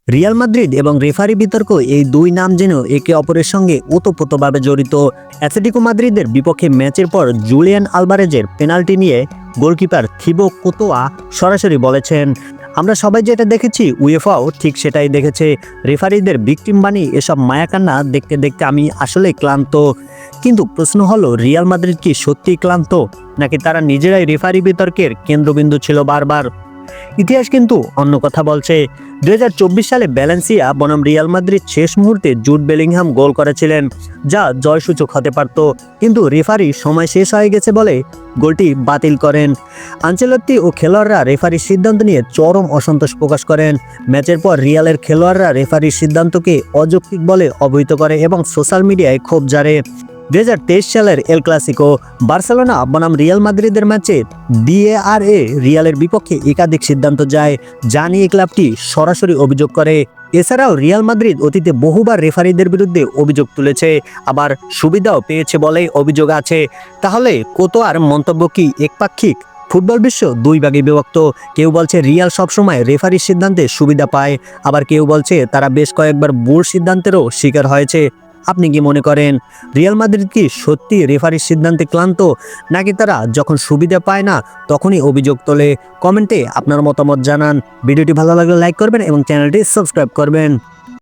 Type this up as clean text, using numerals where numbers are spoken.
Real Madrid এবং referee বিতর্ক এই দুই নাম যেন একে অপরের সঙ্গে ওতপ্রোতভাবে জড়িত। অ্যাথলেটিকো মাদ্রিদের বিপক্ষে ম্যাচের পর জুলিয়ান আলভারেজের পেনাল্টি নিয়ে গোলকিপার থিবো কোর্তোয়া সরাসরি বলেছেন, আমরা সবাই যেটা দেখেছি উয়েফাও ঠিক সেটাই দেখেছে। রেফারিদের ভিকটিম বানিয়ে এসব মায়াকান্না দেখতে দেখতে আমি আসলে ক্লান্ত। কিন্তু প্রশ্ন হলো, রিয়াল মাদ্রিদ কি সত্যিই ক্লান্ত, নাকি তারা নিজেরাই রেফারি বিতর্কের কেন্দ্রবিন্দু ছিল বারবার? ইতিহাস কিন্তু অন্য কথা বলছে। 2024 সালে ভ্যালেন্সিয়া বনাম রিয়াল মাদ্রিদ শেষ মুহূর্তে জুড বেলিংহাম গোল করেছিলেন, যা জয়সূচক হতে পারত, কিন্তু রেফারি সময় শেষ হয়ে গেছে বলে গোলটি বাতিল করেন। আনচেলত্তি ও খেলোয়াড়রা রেফারির সিদ্ধান্ত নিয়ে চরম অসন্তোষ প্রকাশ করেন। ম্যাচের পর রিয়ালের খেলোয়াড়রা রেফারির সিদ্ধান্তকে অযৌক্তিক বলে অবহিত করে এবং সোশ্যাল মিডিয়ায় ক্ষোভ ঝাড়ে। 2023 সালের এল ক্লাসিকো বার্সেলোনা বনাম রিয়াল মাদ্রিদের ম্যাচে ডিএআরএ রিয়ালের বিপক্ষে একাধিক সিদ্ধান্ত যায়, যা নিয়ে ক্লাবটি সরাসরি অভিযোগ করে। এছাড়াও রিয়াল মাদ্রিদ অতীতে বহুবার রেফারিদের বিরুদ্ধে অভিযোগ তুলেছে, আবার সুবিধাও পেয়েছে বলেই অভিযোগ আছে। তাহলে কোর্তোয়ার মন্তব্য কি একপাক্ষিক? ফুটবল বিশ্ব দুই ভাগে বিভক্ত। কেউ বলছে রিয়াল সবসময় রেফারির সিদ্ধান্তে সুবিধা পায়, আবার কেউ বলছে তারা বেশ কয়েকবার ভুল সিদ্ধান্তেরও শিকার হয়েছে। আপনি কি মনে করেন, রিয়াল মাদ্রিদ কি সত্যি রেফারির সিদ্ধান্তে ক্লান্ত, নাকি তারা যখন সুবিধা পায় না তখনই অভিযোগ তোলে? কমেন্টে আপনার মতামত জানান। ভিডিওটি ভালো লাগলে লাইক করবেন এবং চ্যানেলটি সাবস্ক্রাইব করবেন।